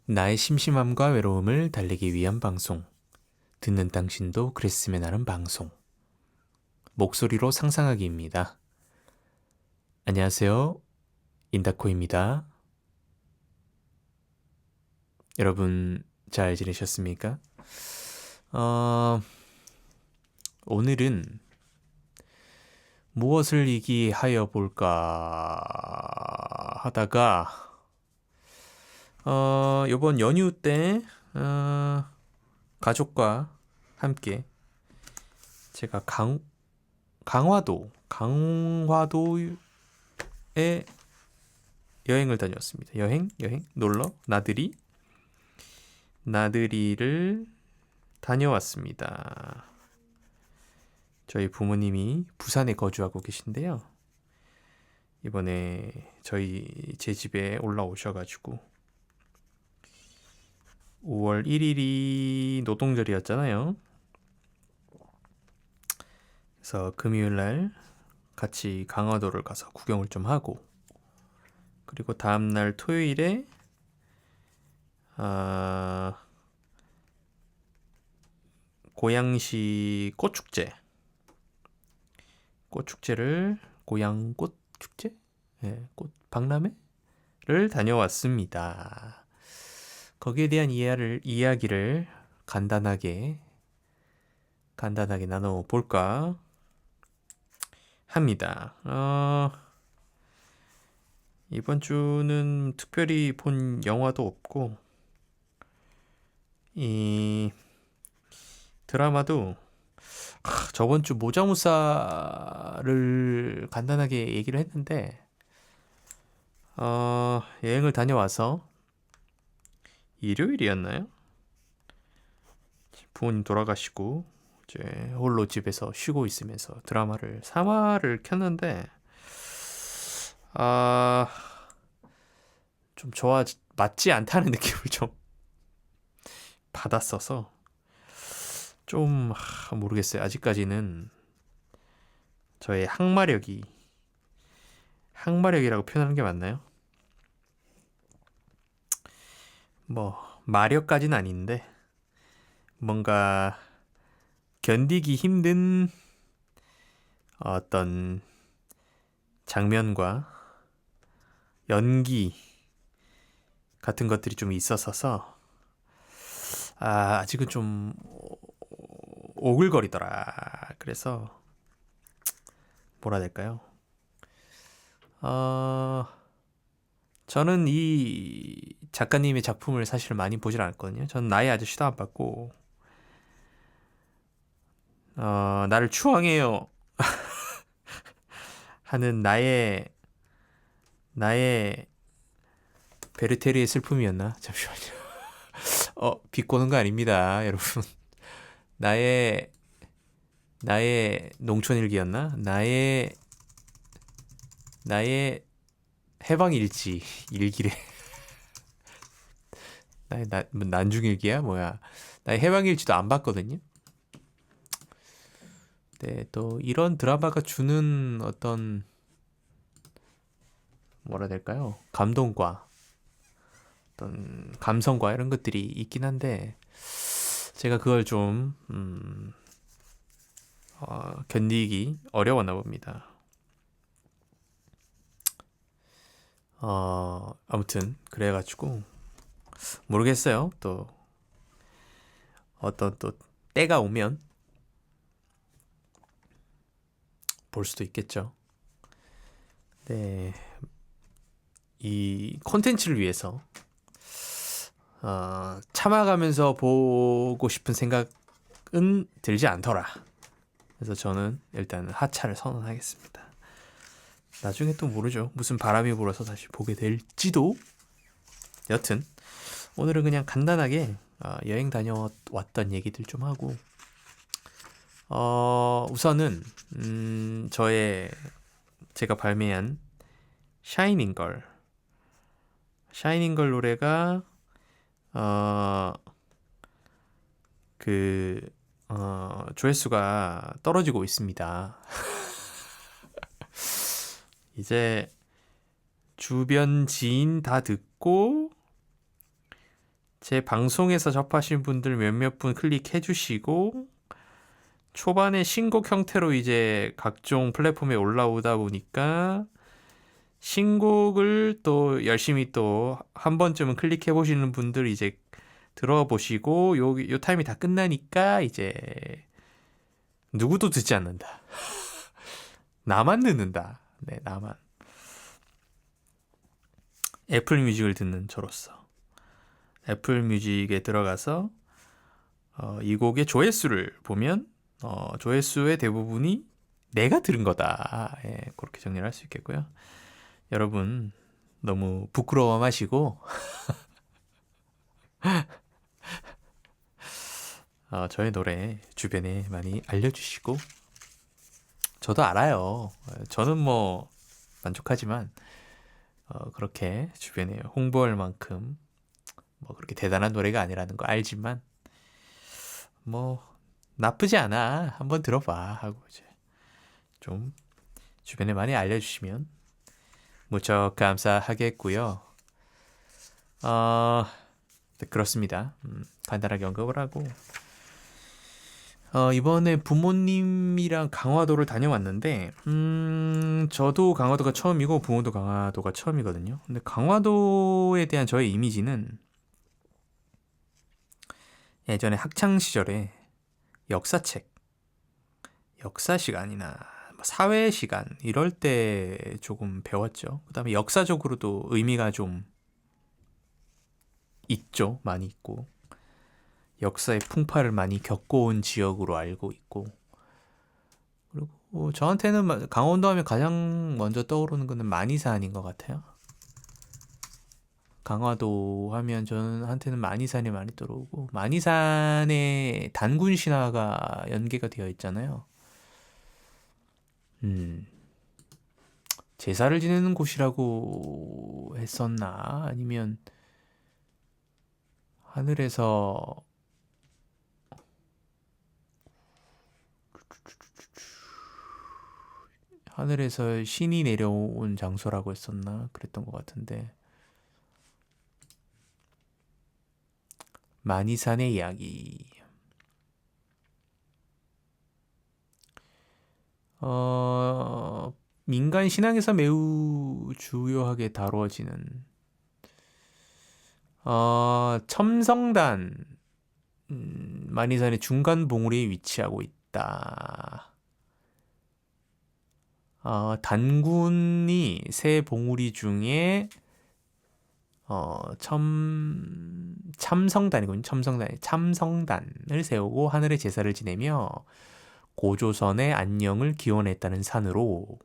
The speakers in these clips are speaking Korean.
나의 심심함과 외로움을 달래기 위한 방송. 듣는 당신도 그랬으면 하는 방송. 목소리로 상상하기입니다. 안녕하세요. 인다코입니다. 여러분, 잘 지내셨습니까? 어, 오늘은 무엇을 얘기하여 볼까 하다가, 요번 연휴 때, 가족과 함께 제가 강화도에 여행을 다녔습니다. 여행, 놀러, 나들이를 다녀왔습니다. 저희 부모님이 부산에 거주하고 계신데요. 이번에 제 집에 올라오셔가지고 5월 1일이 노동절이었잖아요. 그래서 금요일 날 같이 강화도를 가서 구경을 좀 하고, 그리고 다음날 토요일에 고양시 꽃축제를 고양꽃 축제? 네, 꽃 박람회를 다녀왔습니다. 거기에 대한 이야기를 간단하게 나눠볼까 합니다. 이번 주는 특별히 본 영화도 없고, 이 드라마도 저번 주 모자무사를 간단하게 얘기를 했는데, 여행을 다녀와서 일요일이었나요? 부모님 돌아가시고 이제 홀로 집에서 쉬고 있으면서 드라마를 3화를 켰는데, 좀 맞지 않다는 느낌을 좀 받았어서 좀 모르겠어요. 아직까지는 저의 항마력이라고 표현하는 게 맞나요? 뭐 마력까지는 아닌데, 뭔가 견디기 힘든 어떤 장면과 연기 같은 것들이 좀 있었어서 아직은 좀 오글거리더라. 그래서 뭐라 해야 될까요? 저는 이 작가님의 작품을 사실 많이 보질 않았거든요. 저는 나의 아저씨도 안 봤고, 나를 추앙해요 하는 나의 베르테르의 슬픔이었나? 잠시만요. 비꼬는 거 아닙니다, 여러분. 나의 농촌일기였나? 나의 해방일지 일기래. 나의 뭐 난중일기야 뭐야? 나의 해방일지도 안 봤거든요. 네, 또 이런 드라마가 주는 어떤 뭐라 해야 될까요? 감동과 어떤 감성과 이런 것들이 있긴 한데, 제가 그걸 좀 견디기 어려웠나 봅니다. 아무튼 그래가지고 모르겠어요. 또 어떤 또 때가 오면 볼 수도 있겠죠. 네, 이 콘텐츠를 위해서 참아가면서 보고 싶은 생각은 들지 않더라. 그래서 저는 일단 하차를 선언하겠습니다. 나중에 또 모르죠. 무슨 바람이 불어서 다시 보게 될지도. 여튼 오늘은 그냥 간단하게 여행 다녀왔던 얘기들 좀 하고, 우선은 제가 발매한 샤이닝 걸 노래가 조회수가 떨어지고 있습니다. 이제 주변 지인 다 듣고 제 방송에서 접하신 분들 몇몇 분 클릭해 주시고 초반에 신곡 형태로 이제 각종 플랫폼에 올라오다 보니까 신곡을 또 열심히 또 한 번쯤은 클릭해 보시는 분들 이제 들어보시고 요 타임이 다 끝나니까 이제 누구도 듣지 않는다. 나만 듣는다. 네, 나만. 애플 뮤직을 듣는 저로서 애플 뮤직에 들어가서 이 곡의 조회수를 보면 조회수의 대부분이 내가 들은 거다. 예, 그렇게 정리를 할 수 있겠고요. 여러분 너무 부끄러워 마시고 저의 노래 주변에 많이 알려주시고 저도 알아요. 저는 뭐 만족하지만 그렇게 주변에 홍보할 만큼 뭐 그렇게 대단한 노래가 아니라는 거 알지만 뭐 나쁘지 않아. 한번 들어봐 하고 이제 좀 주변에 많이 알려주시면 무척 감사하겠고요. 네, 그렇습니다. 간단하게 언급을 하고 이번에 부모님이랑 강화도를 다녀왔는데 저도 강화도가 처음이고 부모도 강화도가 처음이거든요. 근데 강화도에 대한 저의 이미지는 예전에 학창 시절에 역사책, 역사 시간이나 사회 시간 이럴 때 조금 배웠죠. 그다음에 역사적으로도 의미가 좀 있죠. 많이 있고. 역사의 풍파를 많이 겪어온 지역으로 알고 있고. 그리고 저한테는 강원도 하면 가장 먼저 떠오르는 거는 만이산인 것 같아요. 강화도 하면 저한테는 만이산이 많이 떠오르고 만이산에 단군 신화가 연계가 되어 있잖아요. 제사를 지내는 곳이라고 했었나? 아니면 하늘에서 신이 내려온 장소라고 했었나? 그랬던 것 같은데. 만이산의 이야기. 민간 신앙에서 매우 주요하게 다루어지는 첨성단 만이산의 중간 봉우리에 위치하고 있다. 단군이 세 봉우리 중에 참성단이군요. 참성단을 세우고 하늘의 제사를 지내며 고조선의 안녕을 기원했다는 산으로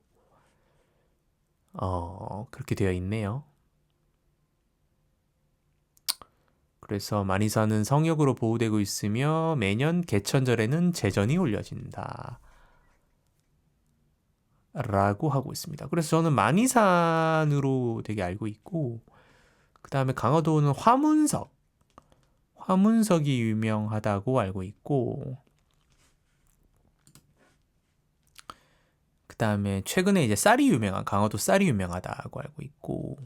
그렇게 되어 있네요. 그래서 만이산은 성역으로 보호되고 있으며 매년 개천절에는 제전이 올려진다. 라고 하고 있습니다. 그래서 저는 만이산으로 되게 알고 있고 그 다음에 강화도는 화문석이 유명하다고 알고 있고 그 다음에 최근에 이제 강화도 쌀이 유명하다고 알고 있고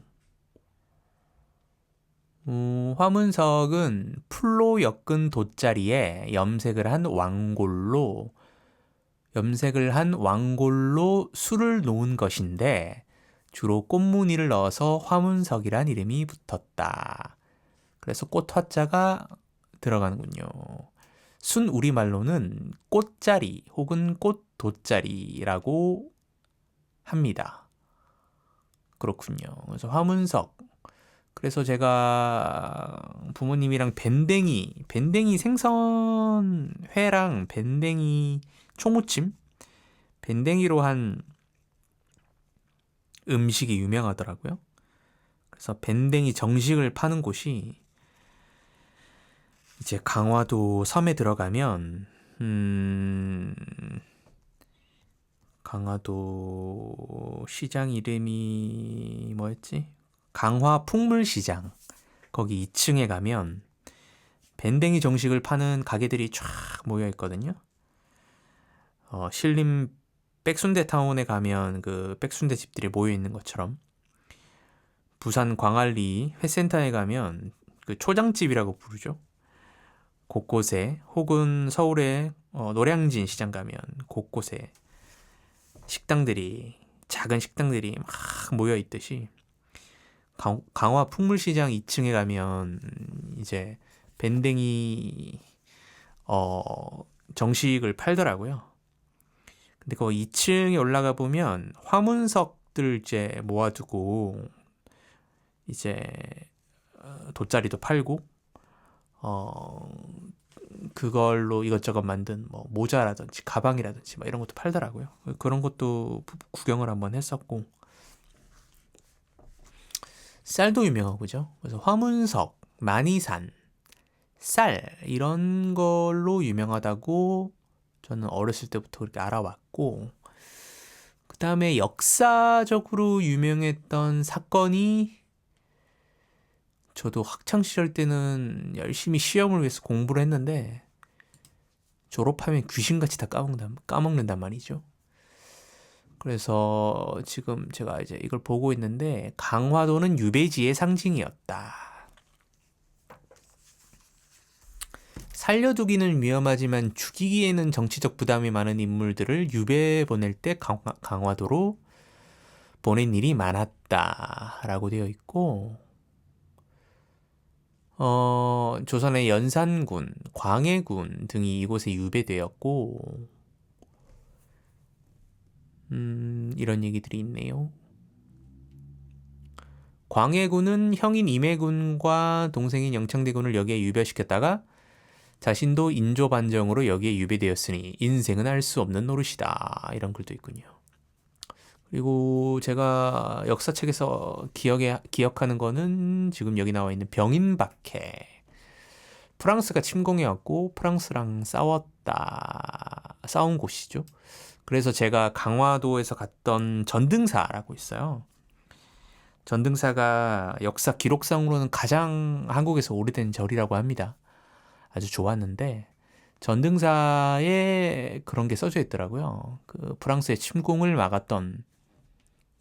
화문석은 풀로 엮은 돗자리에 염색을 한 왕골로 술을 놓은 것인데 주로 꽃무늬를 넣어서 화문석이란 이름이 붙었다. 그래서 꽃화자가 들어가는군요. 순 우리말로는 꽃자리 혹은 꽃돗자리라고 합니다. 그렇군요. 그래서 화문석. 그래서 제가 부모님이랑 밴댕이 생선회랑 밴댕이 초무침? 밴댕이로 한 음식이 유명하더라고요. 그래서 밴댕이 정식을 파는 곳이 이제 강화도 섬에 들어가면 강화도 시장 이름이 뭐였지? 강화 풍물시장. 거기 2층에 가면 밴댕이 정식을 파는 가게들이 쫙 모여 있거든요. 신림 백순대 타운에 가면 그 백순대 집들이 모여 있는 것처럼 부산 광안리 회센터에 가면 그 초장집이라고 부르죠. 곳곳에 혹은 서울의 노량진 시장 가면 곳곳에 식당들이 작은 식당들이 막 모여 있듯이 강화 풍물시장 2층에 가면 이제 밴댕이 정식을 팔더라고요. 근데 그 2층에 올라가 보면 화문석들 이제 모아두고 이제 돗자리도 팔고 그걸로 이것저것 만든 뭐 모자라든지 가방이라든지 막 이런 것도 팔더라고요. 그런 것도 구경을 한번 했었고 쌀도 유명하고 그죠? 그래서 화문석, 만이산, 쌀 이런 걸로 유명하다고 저는 어렸을 때부터 그렇게 알아왔고 그 다음에 역사적으로 유명했던 사건이 저도 학창시절 때는 열심히 시험을 위해서 공부를 했는데 졸업하면 귀신같이 다 까먹는단 말이죠. 그래서 지금 제가 이제 이걸 보고 있는데 강화도는 유배지의 상징이었다. 살려두기는 위험하지만 죽이기에는 정치적 부담이 많은 인물들을 유배 보낼 때 강화도로 보낸 일이 많았다라고 되어 있고 조선의 연산군, 광해군 등이 이곳에 유배되었고 이런 얘기들이 있네요. 광해군은 형인 임해군과 동생인 영창대군을 여기에 유배시켰다가 자신도 인조 반정으로 여기에 유배되었으니 인생은 알 수 없는 노릇이다. 이런 글도 있군요. 그리고 제가 역사책에서 기억하는 거는 지금 여기 나와 있는 병인박해. 프랑스가 침공해왔고 프랑스랑 싸운 곳이죠. 그래서 제가 강화도에서 갔던 전등사라고 있어요. 전등사가 역사 기록상으로는 가장 한국에서 오래된 절이라고 합니다. 아주 좋았는데 전등사에 그런 게 써져 있더라고요. 그 프랑스의 침공을 막았던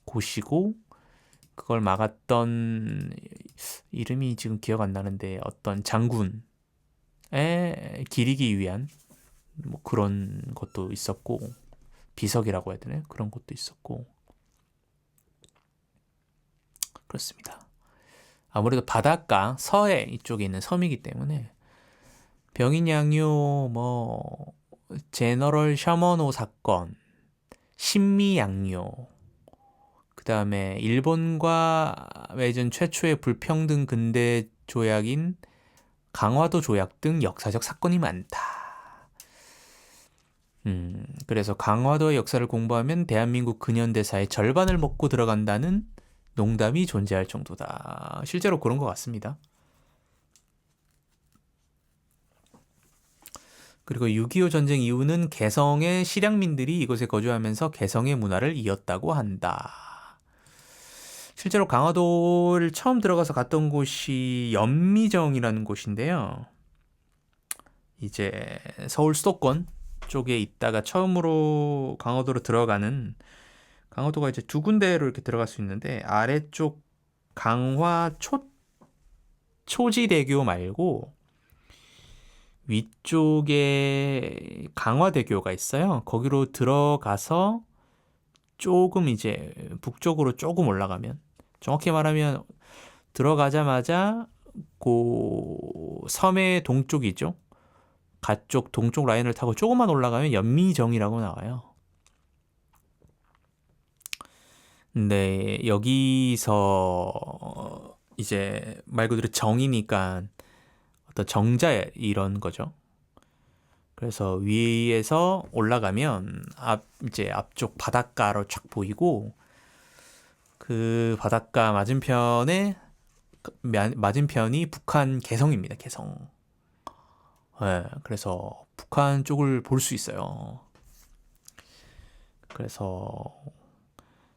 곳이고 그걸 막았던 이름이 지금 기억 안 나는데 어떤 장군에 기리기 위한 뭐 그런 것도 있었고 비석이라고 해야 되나요? 그런 것도 있었고 그렇습니다. 아무래도 바닷가 서해 이쪽에 있는 섬이기 때문에 병인양요 뭐 제너럴 셔머노 사건 신미양요 그 다음에 일본과 맺은 최초의 불평등 근대 조약인 강화도 조약 등 역사적 사건이 많다. 그래서 강화도의 역사를 공부하면 대한민국 근현대사의 절반을 먹고 들어간다는 농담이 존재할 정도다. 실제로 그런 것 같습니다. 그리고 6.25 전쟁 이후는 개성의 실향민들이 이곳에 거주하면서 개성의 문화를 이었다고 한다. 실제로 강화도를 처음 들어가서 갔던 곳이 연미정이라는 곳인데요. 이제 서울 수도권 쪽에 있다가 처음으로 강화도로 들어가는 강화도가 이제 두 군데로 이렇게 들어갈 수 있는데 아래쪽 강화 초지대교 말고 위쪽에 강화대교가 있어요. 거기로 들어가서 조금 이제 북쪽으로 조금 올라가면 정확히 말하면 들어가자마자 그 섬의 동쪽이죠. 가쪽 동쪽 라인을 타고 조금만 올라가면 연미정이라고 나와요. 근데 여기서 이제 말 그대로 정이니까 어떤 정자 이런 거죠. 그래서 위에서 올라가면 이제 앞쪽 바닷가로 쫙 보이고 그 바닷가 맞은편이 북한 개성입니다. 개성. 네, 그래서 북한 쪽을 볼 수 있어요. 그래서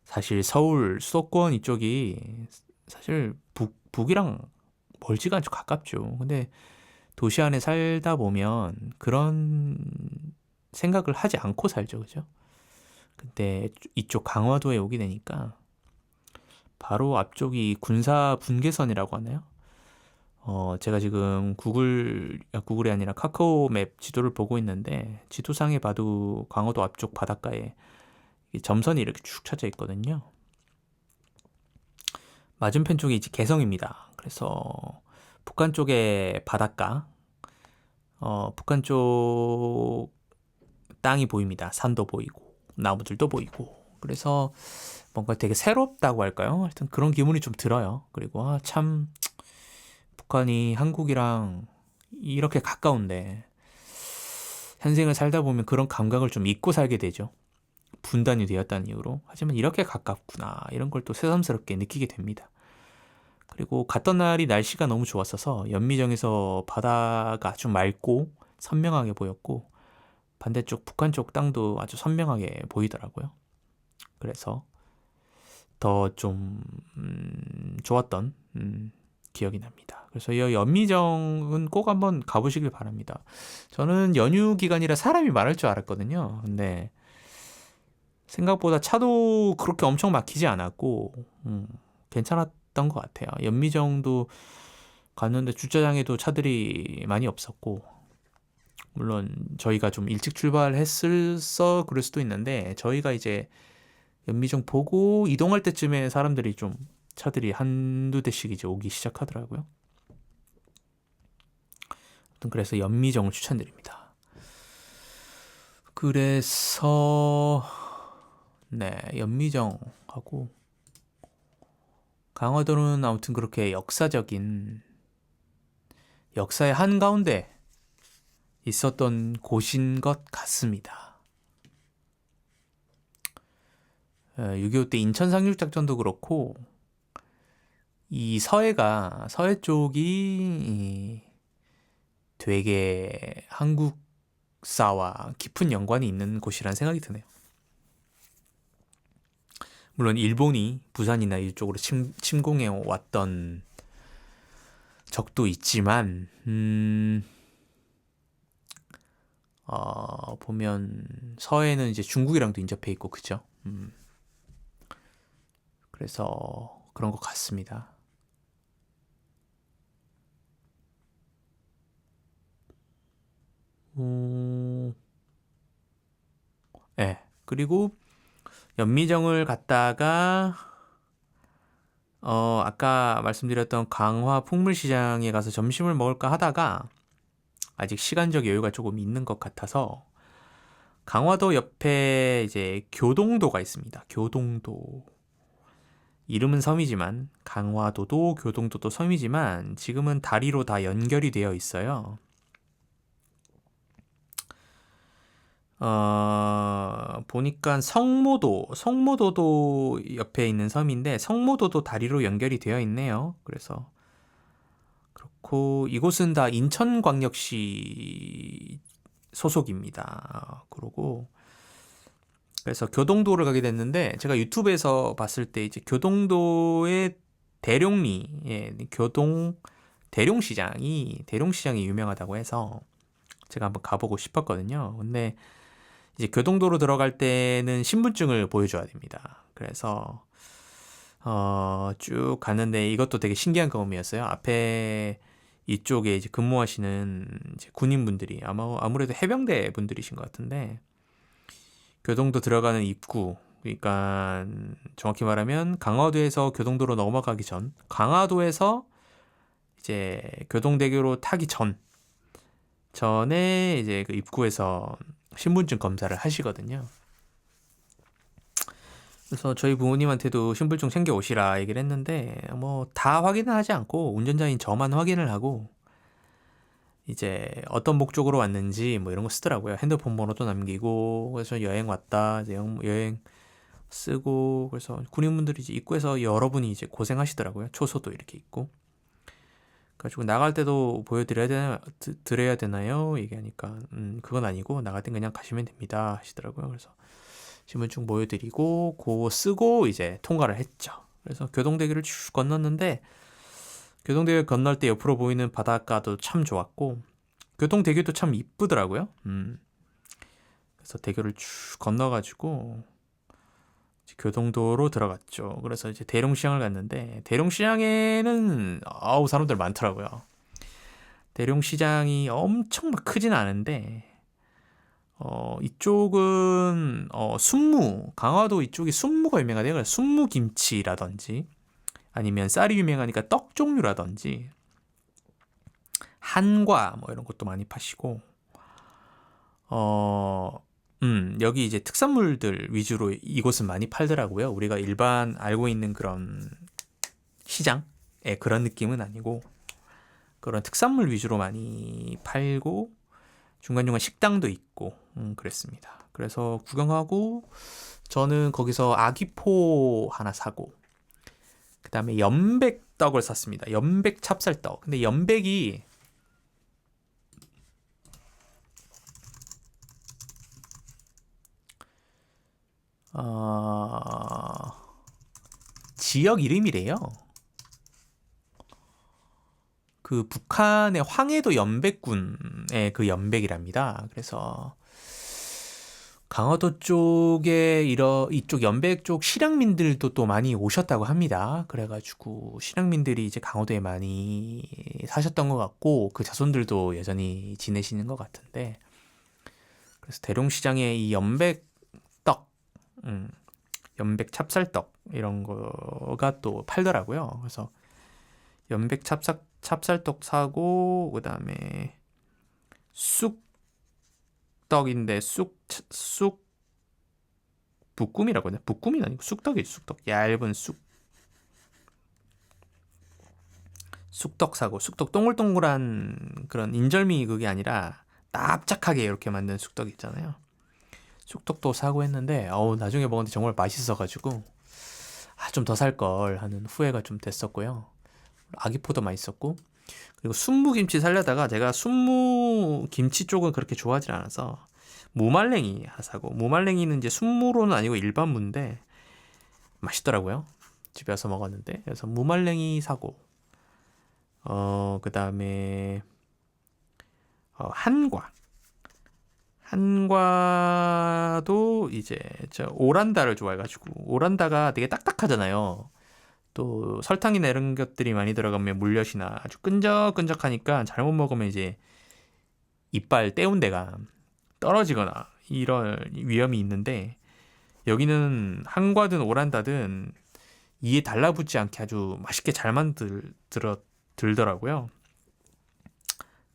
사실 서울 수도권 이쪽이 사실 북이랑 멀지가 않죠. 가깝죠. 근데 도시 안에 살다 보면 그런 생각을 하지 않고 살죠. 그죠? 근데 이쪽 강화도에 오게 되니까 바로 앞쪽이 군사 분계선이라고 하나요? 제가 지금 구글이 아니라 카카오맵 지도를 보고 있는데 지도상에 봐도 강원도 앞쪽 바닷가에 이 점선이 이렇게 쭉 쳐져 있거든요. 맞은편 쪽이 이제 개성입니다. 그래서 북한 쪽의 바닷가, 북한 쪽 땅이 보입니다. 산도 보이고 나무들도 보이고. 그래서 뭔가 되게 새롭다고 할까요? 하여튼 그런 기분이 좀 들어요. 그리고 참 북한이 한국이랑 이렇게 가까운데 현생을 살다 보면 그런 감각을 좀 잊고 살게 되죠. 분단이 되었다는 이유로. 하지만 이렇게 가깝구나. 이런 걸 또 새삼스럽게 느끼게 됩니다. 그리고 갔던 날이 날씨가 너무 좋았어서 연미정에서 바다가 아주 맑고 선명하게 보였고 반대쪽 북한 쪽 땅도 아주 선명하게 보이더라고요. 그래서 더 좀 좋았던 기억이 납니다. 그래서 이 연미정은 꼭 한번 가보시길 바랍니다. 저는 연휴 기간이라 사람이 많을 줄 알았거든요. 근데 생각보다 차도 그렇게 엄청 막히지 않았고 괜찮았던 것 같아요. 연미정도 갔는데 주차장에도 차들이 많이 없었고 물론 저희가 좀 일찍 출발했을서 그럴 수도 있는데 저희가 이제 연미정 보고 이동할 때쯤에 사람들이 좀 차들이 한두 대씩 이제 오기 시작하더라고요. 아무튼 그래서 연미정을 추천드립니다. 그래서 네, 연미정하고 강화도는 아무튼 그렇게 역사적인 역사의 한가운데 있었던 곳인 것 같습니다. 6.25 때 인천 상륙작전도 그렇고 이 서해 쪽이 되게 한국사와 깊은 연관이 있는 곳이라는 생각이 드네요. 물론 일본이 부산이나 이쪽으로 침공해 왔던 적도 있지만 보면 서해는 이제 중국이랑도 인접해 있고 그죠? 그래서 그런 것 같습니다. 네. 그리고 연미정을 갔다가 아까 말씀드렸던 강화 풍물시장에 가서 점심을 먹을까 하다가 아직 시간적 여유가 조금 있는 것 같아서 강화도 옆에 이제 교동도가 있습니다. 교동도. 이름은 섬이지만 강화도도 교동도도 섬이지만 지금은 다리로 다 연결이 되어 있어요. 보니까 성모도도 옆에 있는 섬인데 성모도도 다리로 연결이 되어 있네요. 그래서 그렇고 이곳은 다 인천광역시 소속입니다. 그러고 그래서 교동도를 가게 됐는데 제가 유튜브에서 봤을 때 이제 교동도의 대룡시장이 유명하다고 해서 제가 한번 가보고 싶었거든요. 근데 이제 교동도로 들어갈 때는 신분증을 보여줘야 됩니다. 그래서 쭉 갔는데 이것도 되게 신기한 경험이었어요. 앞에 이쪽에 이제 근무하시는 이제 군인분들이 아무래도 해병대 분들이신 것 같은데 교동도 들어가는 입구 그러니까 정확히 말하면 강화도에서 교동도로 넘어가기 전 강화도에서 이제 교동대교로 타기 전에 이제 그 입구에서 신분증 검사를 하시거든요. 그래서 저희 부모님한테도 신분증 챙겨 오시라 얘기를 했는데 뭐 다 확인을 하지 않고 운전자인 저만 확인을 하고 이제 어떤 목적으로 왔는지 뭐 이런 거 쓰더라고요. 핸드폰 번호도 남기고 그래서 여행 왔다 이제 여행 쓰고 그래서 군인분들이 이제 입구에서 여러분이 이제 고생하시더라고요. 초소도 이렇게 있고. 그래가지고 나갈 때도 드려야 되나요? 얘기하니까 그건 아니고 나갈 땐 그냥 가시면 됩니다 하시더라고요. 그래서 신분증 보여드리고 그거 쓰고 이제 통과를 했죠. 그래서 교동대교를 쭉 건넜는데 교동대교 건널 때 옆으로 보이는 바닷가도 참 좋았고 교동대교도 참 이쁘더라고요. 그래서 대교를 쭉 건너가지고 교동도로 들어갔죠. 그래서 이제 대룡시장을 갔는데 대룡시장에는 사람들 많더라고요. 대룡시장이 엄청 막 크진 않은데 이쪽은 순무, 강화도 이쪽이 순무가 유명하대요. 그래서 순무김치라든지 아니면 쌀이 유명하니까 떡 종류라든지 한과 뭐 이런 것도 많이 파시고 여기 이제 특산물들 위주로 이곳은 많이 팔더라고요. 우리가 일반 알고 있는 그런 시장의 그런 느낌은 아니고 그런 특산물 위주로 많이 팔고 중간중간 식당도 있고 그랬습니다. 그래서 구경하고 저는 거기서 아기포 하나 사고 그 다음에 연백떡을 샀습니다. 연백 찹쌀떡. 근데 연백이 지역 이름이래요. 그 북한의 황해도 연백군의 그 연백이랍니다. 그래서 강화도 쪽에 이쪽 연백 쪽 실향민들도 또 많이 오셨다고 합니다. 그래가지고 실향민들이 이제 강화도에 많이 사셨던 것 같고 그 자손들도 여전히 지내시는 것 같은데 그래서 대룡시장에 이 연백떡, 연백 찹쌀떡 이런 거가 또 팔더라고요. 그래서 연백 찹쌀떡 사고 그다음에 쑥떡인데 쑥 북꿈이라고 했나? 북꿈이 아니고 쑥떡이지 쑥떡. 얇은 쑥떡 사고 쑥떡 동글동글한 그런 인절미 그게 아니라 납작하게 이렇게 만든 쑥떡 있잖아요. 쑥떡도 사고 했는데 나중에 먹었는데 정말 맛있어가지고 좀 더 살 걸 하는 후회가 좀 됐었고요. 아기포도 맛있었고 그리고 순무김치 살려다가 제가 순무김치 쪽은 그렇게 좋아하지 않아서 무말랭이 하나 사고 무말랭이는 이제 순무로는 아니고 일반 무인데 맛있더라고요. 집에 와서 먹었는데 그래서 무말랭이 사고 그 다음에 한과도 이제 저 오란다를 좋아해가지고 오란다가 되게 딱딱하잖아요. 또 설탕이나 이런 것들이 많이 들어가면 물엿이나 아주 끈적끈적하니까 잘못 먹으면 이제 이빨 떼운 데가 떨어지거나 이런 위험이 있는데 여기는 한과든 오란다든 이에 달라붙지 않게 아주 맛있게 잘 들더라고요.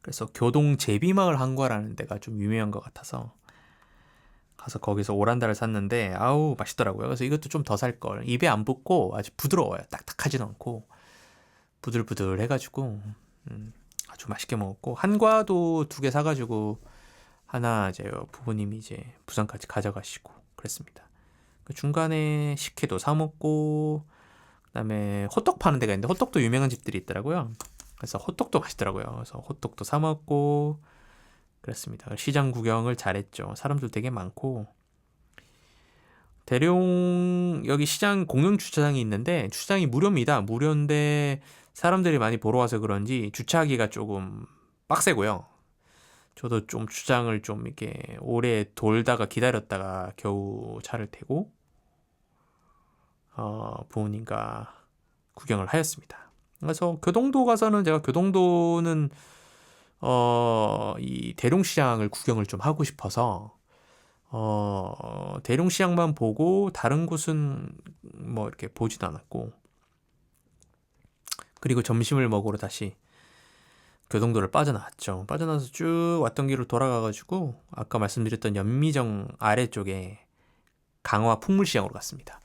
그래서 교동 제비마을 한과라는 데가 좀 유명한 것 같아서 가서 거기서 오란다를 샀는데 아우 맛있더라고요. 그래서 이것도 좀 더 살 걸. 입에 안 붙고 아주 부드러워요. 딱딱하지도 않고 부들부들 해가지고 아주 맛있게 먹었고 한과도 2개 사가지고 하나 이제 부모님이 이제 부산까지 가져가시고 그랬습니다. 그 중간에 식혜도 사 먹고 그다음에 호떡 파는 데가 있는데 호떡도 유명한 집들이 있더라고요. 그래서 호떡도 맛있더라고요. 그래서 호떡도 사 먹고 그랬습니다. 시장 구경을 잘했죠. 사람들 되게 많고 대룡 여기 시장 공영 주차장이 있는데 주차장이 무료입니다. 무료인데 사람들이 많이 보러 와서 그런지 주차하기가 조금 빡세고요. 저도 좀 주차장을 좀 이렇게 오래 돌다가 기다렸다가 겨우 차를 태고 부모님과 구경을 하였습니다. 그래서 교동도 가서는 제가 교동도는 이 대룡시장을 구경을 좀 하고 싶어서 대룡시장만 보고 다른 곳은 뭐 이렇게 보지도 않았고 그리고 점심을 먹으러 다시 교동도를 빠져나왔죠. 빠져나와서 쭉 왔던 길을 돌아가가지고 아까 말씀드렸던 연미정 아래쪽에 강화 풍물시장으로 갔습니다.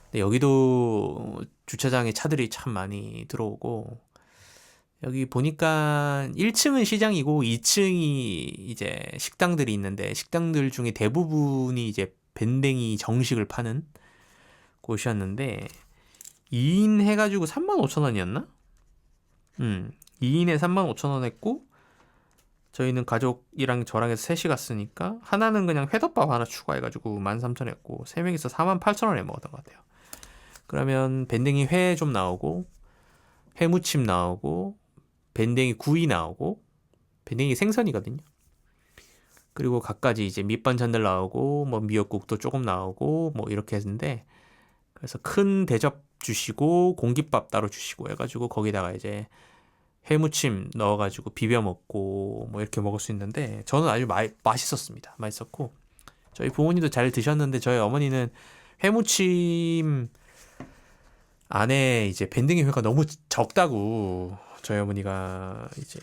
근데 여기도 주차장에 차들이 참 많이 들어오고 여기 보니까 1층은 시장이고 2층이 이제 식당들이 있는데 식당들 중에 대부분이 이제 밴댕이 정식을 파는 곳이었는데 2인 해가지고 35,000원이었나? 2인에 35,000원 했고 저희는 가족이랑 저랑 해서 셋이 갔으니까 하나는 그냥 회덮밥 하나 추가해가지고 13,000원 했고 3명이서 48,000원에 먹었던 것 같아요. 그러면 밴댕이 회 좀 나오고 회무침 나오고 밴댕이 구이 나오고 밴댕이 생선이거든요. 그리고 갖가지 이제 밑반찬들 나오고 뭐 미역국도 조금 나오고 뭐 이렇게 했는데 그래서 큰 대접 주시고 공깃밥 따로 주시고 해가지고 거기다가 이제 회무침 넣어가지고 비벼 먹고 뭐 이렇게 먹을 수 있는데 저는 아주 맛있었습니다. 맛있었고 저희 부모님도 잘 드셨는데 저희 어머니는 회무침 안에 이제 밴딩의 회가 너무 적다고 저희 어머니가 이제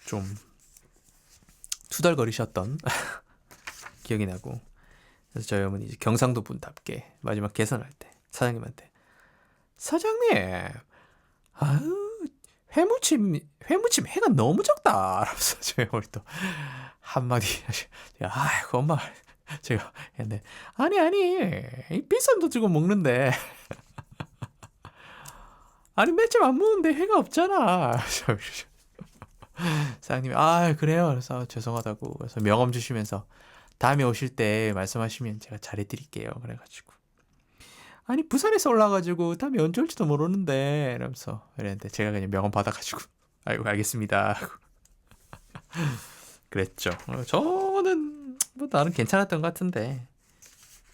좀 투덜거리셨던 기억이 나고 그래서 저희 어머니 이제 경상도 분답게 마지막 계산할 때 사장님한테 사장님 아유 회무침 회가 너무 적다 라면서 저희 어머니 또 한마디 아이고 엄마 제가 했는데 아니 이 비싼 돈 주고 먹는데 아니 맷집 안 먹는데 회가 없잖아 사장님이 아 그래요 그래서 죄송하다고 그래서 명함 주시면서 다음에 오실 때 말씀하시면 제가 잘해드릴게요 그래가지고 아니 부산에서 올라가지고 다음에 언제 올지도 모르는데 이러면서 이랬는데 제가 그냥 명함 받아가지고 아이고 알겠습니다 하고 그랬죠. 저는 뭐 나름 괜찮았던 것 같은데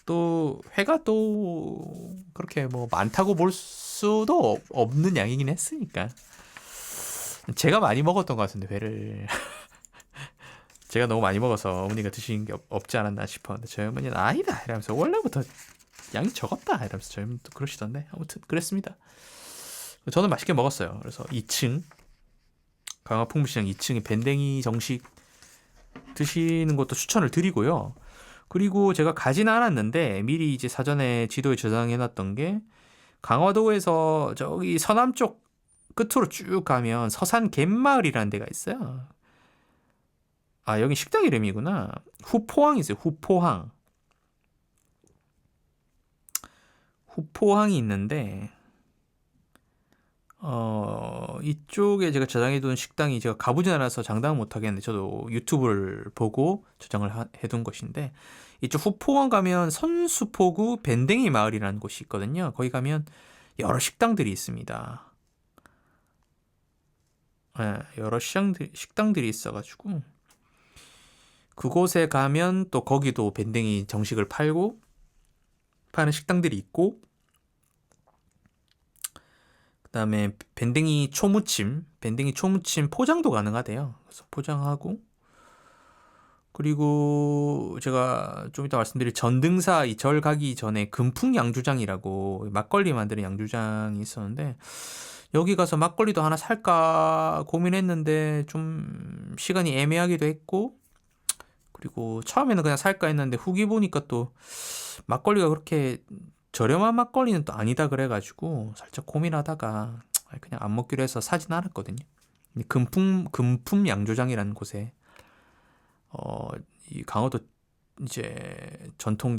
또 회가 또 그렇게 뭐 많다고 볼 수도 없는 양이긴 했으니까 제가 많이 먹었던 것 같은데 회를 제가 너무 많이 먹어서 어머니가 드시는 게 없지 않았나 싶었는데 저희 어머니는 아니다 이러면서 원래부터 양이 적었다 이러면서 저희 어머니 또 그러시던데 아무튼 그랬습니다. 저는 맛있게 먹었어요. 그래서 2층 강화 풍부시장 2층에 밴댕이 정식 드시는 것도 추천을 드리고요. 그리고 제가 가지는 않았는데 미리 이제 사전에 지도에 저장해놨던 게 강화도에서 저기 서남쪽 끝으로 쭉 가면 서산 갯마을이라는 데가 있어요. 아 여기 식당 이름이구나. 후포항이 있어요. 후포항이 있는데 이쪽에 제가 저장해둔 식당이 제가 가보진 않아서 장담 못 하겠는데 저도 유튜브를 보고 저장을 해둔 것인데 이쪽 후포항 가면 선수포구 밴댕이 마을이라는 곳이 있거든요. 거기 가면 여러 식당들이 있습니다. 네, 여러 식당들이 있어가지고 그곳에 가면 또 거기도 밴댕이 정식을 파는 식당들이 있고 그다음에 밴댕이 초무침 포장도 가능하대요. 그래서 포장하고 그리고 제가 좀 이따 말씀드릴 전등사 이 절 가기 전에 금풍 양주장이라고 막걸리 만드는 양주장이 있었는데 여기 가서 막걸리도 하나 살까 고민했는데 좀 시간이 애매하기도 했고 그리고 처음에는 그냥 살까 했는데 후기 보니까 또 막걸리가 그렇게 저렴한 막걸리는 또 아니다 그래가지고 살짝 고민하다가 그냥 안 먹기로 해서 사진 않았거든요. 금품 양조장이라는 곳에 이 강화도 이제 전통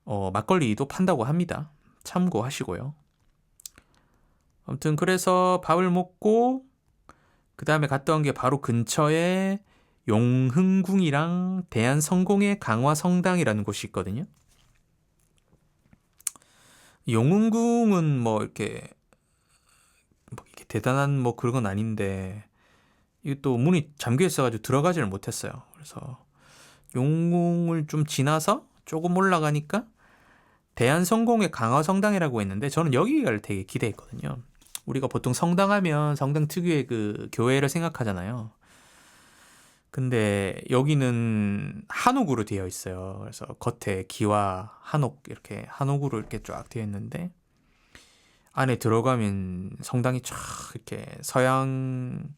막걸리도 판다고 합니다. 참고하시고요. 아무튼 그래서 밥을 먹고 그 다음에 갔던 게 바로 근처에 용흥궁이랑 대한성공회 강화성당이라는 곳이 있거든요. 용흥궁은 뭐 이렇게 대단한 뭐 그런 건 아닌데 이것도 문이 잠겨 있어가지고 들어가지를 못했어요. 그래서 용궁을 좀 지나서 조금 올라가니까 대한성공회 강화성당이라고 했는데 저는 여기를 되게 기대했거든요. 우리가 보통 성당하면 성당 특유의 그 교회를 생각하잖아요. 근데 여기는 한옥으로 되어 있어요. 그래서 겉에 기와 한옥 이렇게 한옥으로 이렇게 쫙 되어 있는데 안에 들어가면 성당이 쫙 이렇게 서양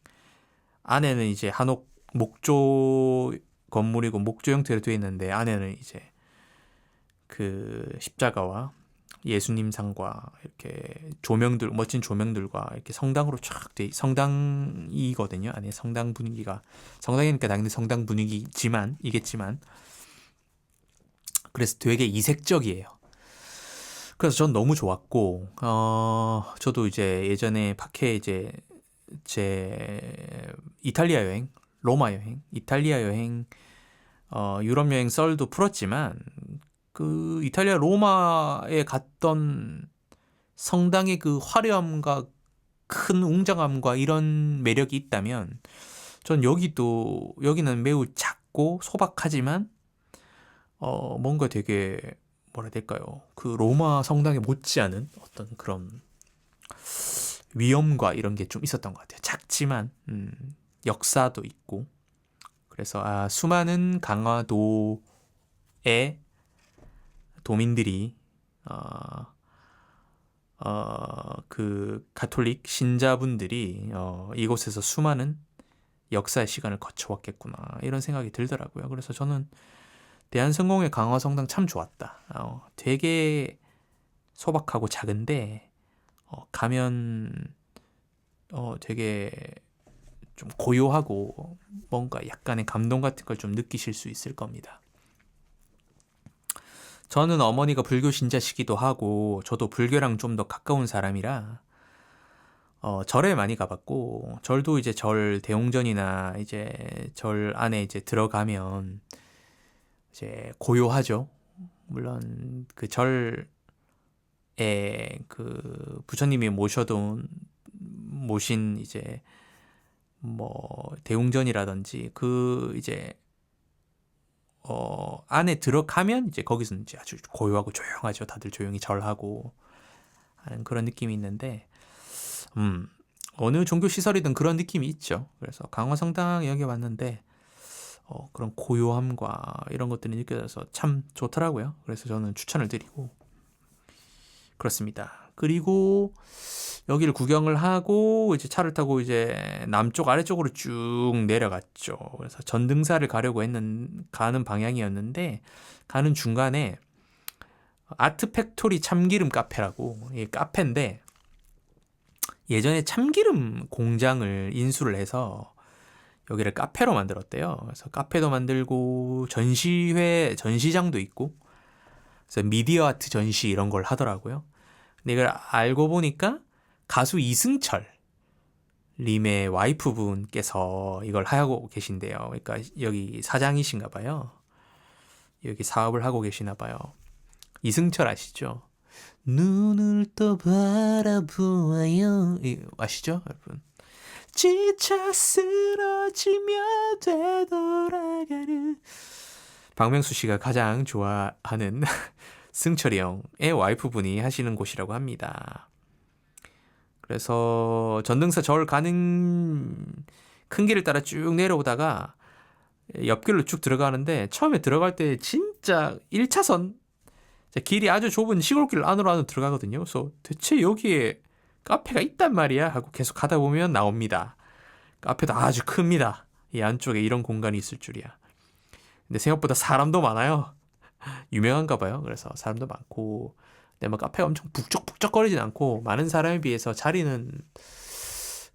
안에는 이제 한옥 목조 건물이고 목조 형태로 되어 있는데 안에는 이제 그 십자가와 예수님상과 이렇게 조명들 멋진 조명들과 이렇게 성당으로 쫙 돼 성당이거든요. 안에 성당 분위기가 성당이니까 당연히 성당 분위기지만 그래서 되게 이색적이에요. 그래서 전 너무 좋았고 저도 이제 예전에 박해 이제 제 이탈리아 여행, 로마 여행, 이탈리아 여행, 유럽 여행 썰도 풀었지만 그 이탈리아 로마에 갔던 성당의 그 화려함과 큰 웅장함과 이런 매력이 있다면 전 여기는 매우 작고 소박하지만 뭔가 되게 뭐라 해야 될까요? 그 로마 성당에 못지않은 어떤 그런 위엄과 이런 게 좀 있었던 것 같아요. 작지만 역사도 있고 그래서 수많은 강화도의 도민들이 그 가톨릭 신자분들이 이곳에서 수많은 역사의 시간을 거쳐왔겠구나 이런 생각이 들더라고요. 그래서 저는 대한성공회 강화성당 참 좋았다. 되게 소박하고 작은데 가면 되게 좀 고요하고 뭔가 약간의 감동 같은 걸 좀 느끼실 수 있을 겁니다. 저는 어머니가 불교 신자시기도 하고 저도 불교랑 좀 더 가까운 사람이라 절에 많이 가봤고 절도 이제 절 대웅전이나 이제 절 안에 이제 들어가면 이제 고요하죠. 물론 그 절에 그 부처님이 모신 이제 뭐 대웅전이라든지 그 이제 안에 들어가면 이제 거기서는 이제 아주 고요하고 조용하죠. 다들 조용히 절하고 하는 그런 느낌이 있는데 어느 종교 시설이든 그런 느낌이 있죠. 그래서 강화성당 여기 왔는데 그런 고요함과 이런 것들이 느껴져서 참 좋더라고요. 그래서 저는 추천을 드리고 그렇습니다. 그리고 여기를 구경을 하고 이제 차를 타고 이제 남쪽 아래쪽으로 쭉 내려갔죠. 그래서 전등사를 가는 방향이었는데 가는 중간에 아트 팩토리 참기름 카페라고 이 카페인데 예전에 참기름 공장을 인수를 해서 여기를 카페로 만들었대요. 그래서 카페도 만들고 전시장도 있고 그래서 미디어 아트 전시 이런 걸 하더라고요. 근데 이걸 알고 보니까 가수 이승철 님의 와이프분께서 이걸 하고 계신데요. 그러니까 여기 사장이신가 봐요. 여기 사업을 하고 계시나 봐요. 이승철 아시죠? 눈을 또 바라보아요. 아시죠, 여러분? 지쳐 쓰러지며 되돌아가는 박명수 씨가 가장 좋아하는 승철이 형의 와이프분이 하시는 곳이라고 합니다. 그래서 전등사 절 가는 큰 길을 따라 쭉 내려오다가 옆길로 쭉 들어가는데 처음에 들어갈 때 진짜 1차선 길이 아주 좁은 시골길 안으로 들어가거든요. 그래서 대체 여기에 카페가 있단 말이야 하고 계속 가다 보면 나옵니다. 카페도 아주 큽니다. 이 안쪽에 이런 공간이 있을 줄이야. 근데 생각보다 사람도 많아요. 유명한가 봐요. 그래서 사람도 많고 근데 막 카페가 엄청 북적북적거리진 않고 많은 사람에 비해서 자리는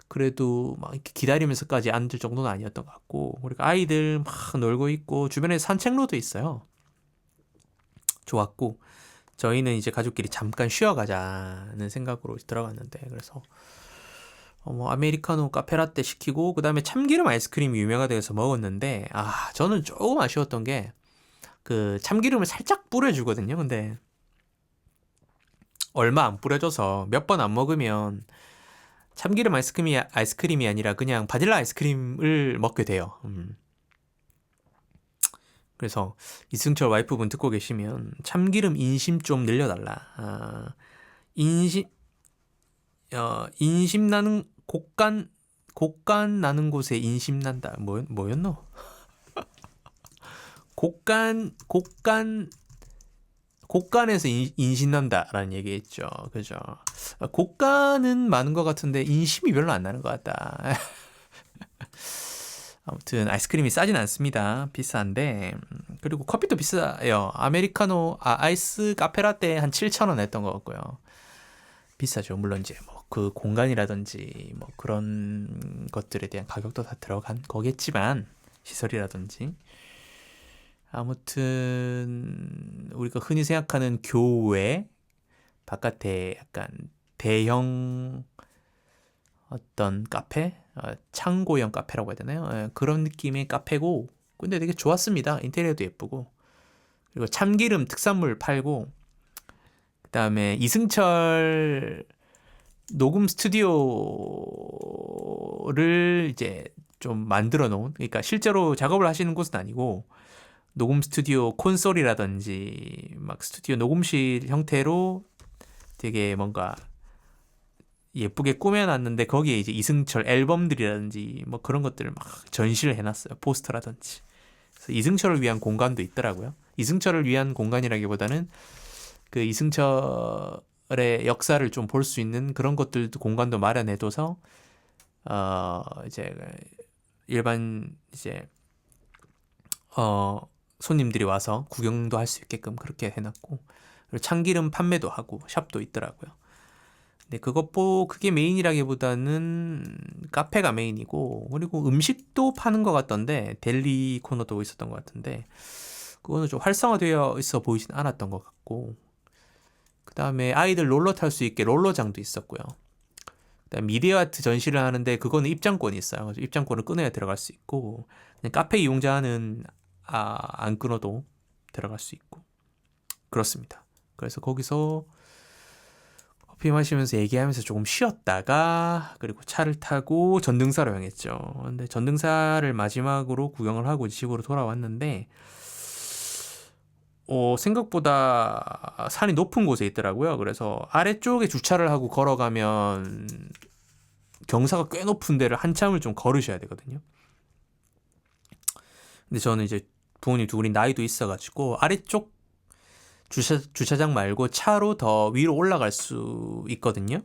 그래도 막 이렇게 기다리면서까지 앉을 정도는 아니었던 것 같고 그리고 아이들 막 놀고 있고 주변에 산책로도 있어요. 좋았고 저희는 이제 가족끼리 잠깐 쉬어가자는 생각으로 들어갔는데 그래서 뭐 아메리카노 카페라떼 시키고 그 다음에 참기름 아이스크림이 유명하다 해서 먹었는데 저는 조금 아쉬웠던 게 그 참기름을 살짝 뿌려주거든요. 근데 얼마 안 뿌려줘서 몇 번 안 먹으면 참기름 아이스크림이 아니라 그냥 바닐라 아이스크림을 먹게 돼요. 그래서 이승철 와이프분 듣고 계시면 참기름 인심 좀 늘려달라. 인심 나는 곡간 나는 곳에 인심 난다. 뭐였노? 곡간에서 인심 난다라는 얘기했죠. 그죠? 곡간은 많은 것 같은데 인심이 별로 안 나는 것 같다. 아무튼 아이스크림이 싸진 않습니다. 비싼데 그리고 커피도 비싸요. 아메리카노 아이스 카페라떼 한 7,000원 했던 것 같고요. 비싸죠. 물론 이제 뭐 그 공간이라든지 뭐 그런 것들에 대한 가격도 다 들어간 거겠지만 시설이라든지 아무튼 우리가 흔히 생각하는 교회 바깥에 약간 대형 어떤 카페 창고형 카페라고 해야 되나요? 그런 느낌의 카페고 근데 되게 좋았습니다. 인테리어도 예쁘고 그리고 참기름 특산물 팔고 그 다음에 이승철 녹음 스튜디오를 이제 좀 만들어 놓은 그러니까 실제로 작업을 하시는 곳은 아니고 녹음 스튜디오 콘솔이라든지 막 스튜디오 녹음실 형태로 되게 뭔가 예쁘게 꾸며놨는데 거기에 이제 이승철 앨범들이라든지 뭐 그런 것들을 막 전시를 해놨어요. 포스터라든지. 그래서 이승철을 위한 공간도 있더라고요. 이승철을 위한 공간이라기보다는 그 이승철의 역사를 좀 볼 수 있는 그런 것들도 공간도 마련해둬서 이제 일반 이제 손님들이 와서 구경도 할 수 있게끔 그렇게 해놨고, 그리고 참기름 판매도 하고 샵도 있더라고요. 근데 그게 메인이라기보다는 카페가 메인이고, 그리고 음식도 파는 것 같던데 델리 코너도 있었던 것 같은데 그거는 좀 활성화되어 있어 보이진 않았던 것 같고, 그 다음에 아이들 롤러 탈 수 있게 롤러장도 있었고요. 그다음 미디어 아트 전시를 하는데 그거는 입장권이 있어요. 그래서 입장권을 끊어야 들어갈 수 있고, 그냥 카페 이용자는 안 끊어도 들어갈 수 있고 그렇습니다. 그래서 거기서 커피 마시면서 얘기하면서 조금 쉬었다가 그리고 차를 타고 전등사로 향했죠. 근데 전등사를 마지막으로 구경을 하고 집으로 돌아왔는데 생각보다 산이 높은 곳에 있더라고요. 그래서 아래쪽에 주차를 하고 걸어가면 경사가 꽤 높은 데를 한참을 좀 걸으셔야 되거든요. 근데 저는 이제 부모님 둘이 나이도 있어가지고 아래쪽 주차장 말고 차로 더 위로 올라갈 수 있거든요.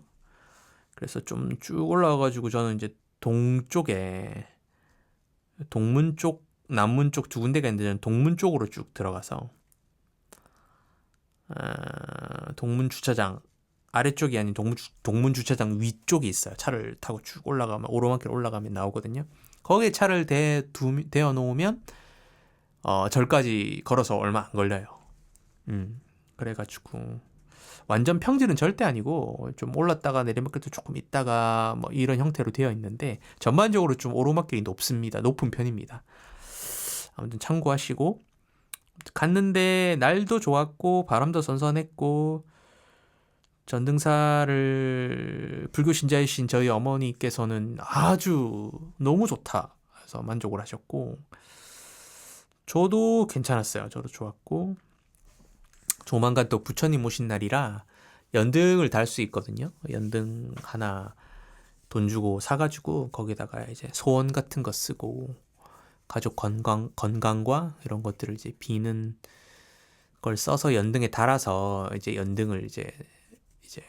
그래서 좀 쭉 올라가가지고 저는 이제 동쪽에 동문 쪽, 남문 쪽 두 군데가 있는데 저는 동문 쪽으로 쭉 들어가서 동문 주차장 아래쪽이 아닌 동문 주차장 위쪽이 있어요. 차를 타고 쭉 올라가면 오르막길 올라가면 나오거든요. 거기에 차를 대어 놓으면 절까지 걸어서 얼마 안 걸려요. 그래가지고 완전 평지는 절대 아니고 좀 올랐다가 내리막길도 조금 있다가 뭐 이런 형태로 되어 있는데 전반적으로 좀 오르막길이 높은 편입니다. 아무튼 참고하시고, 갔는데 날도 좋았고 바람도 선선했고 전등사를 불교 신자이신 저희 어머니께서는 아주 너무 좋다 해서 만족을 하셨고, 저도 괜찮았어요. 저도 좋았고, 조만간 또 부처님 오신 날이라 연등을 달 수 있거든요. 연등 하나 돈 주고 사가지고 거기다가 이제 소원 같은 거 쓰고 가족 건강과 이런 것들을 이제 비는 걸 써서 연등에 달아서 이제 연등을 이제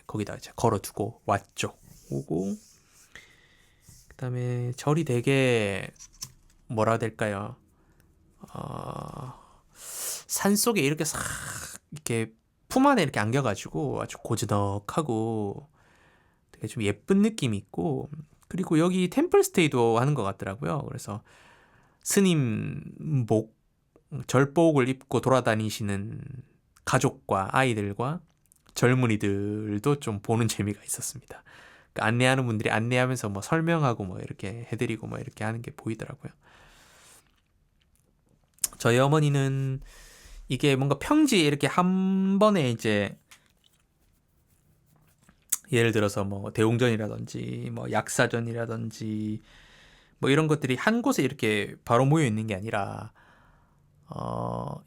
거기다 이제 걸어두고 왔죠. 오고, 그다음에 절이 되게 뭐라 해야 될까요? 산 속에 이렇게 싹 이렇게 품 안에 이렇게 안겨가지고 아주 고즈넉하고 되게 좀 예쁜 느낌이 있고, 그리고 여기 템플스테이도 하는 것 같더라고요. 그래서 스님복, 절복을 입고 돌아다니시는 가족과 아이들과 젊은이들도 좀 보는 재미가 있었습니다. 그러니까 안내하는 분들이 안내하면서 뭐 설명하고 뭐 이렇게 해드리고 뭐 이렇게 하는 게 보이더라고요. 저희 어머니는 이게 뭔가 평지에 이렇게 한 번에 이제 예를 들어서 뭐 대웅전이라든지 뭐 약사전이라든지 뭐 이런 것들이 한 곳에 이렇게 바로 모여 있는 게 아니라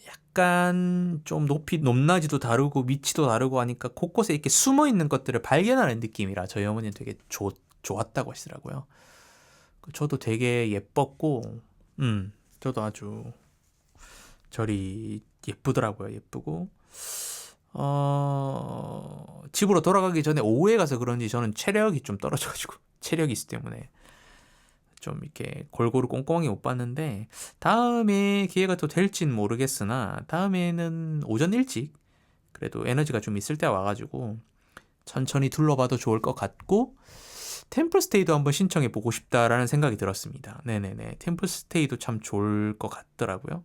약간 좀 높낮이도 다르고 위치도 다르고 하니까 곳곳에 이렇게 숨어 있는 것들을 발견하는 느낌이라 저희 어머니는 되게 좋았다고 하시더라고요. 저도 되게 예뻤고, 저도 아주 절이 예쁘더라고요. 예쁘고, 집으로 돌아가기 전에 오후에 가서 그런지 저는 체력이 좀 떨어져가지고 체력이 있기 때문에 좀 이렇게 골고루 꼼꼼하게 못 봤는데, 다음에 기회가 또 될진 모르겠으나 다음에는 오전 일찍 그래도 에너지가 좀 있을 때 와가지고 천천히 둘러봐도 좋을 것 같고, 템플스테이도 한번 신청해 보고 싶다라는 생각이 들었습니다. 네네네, 템플스테이도 참 좋을 것 같더라고요.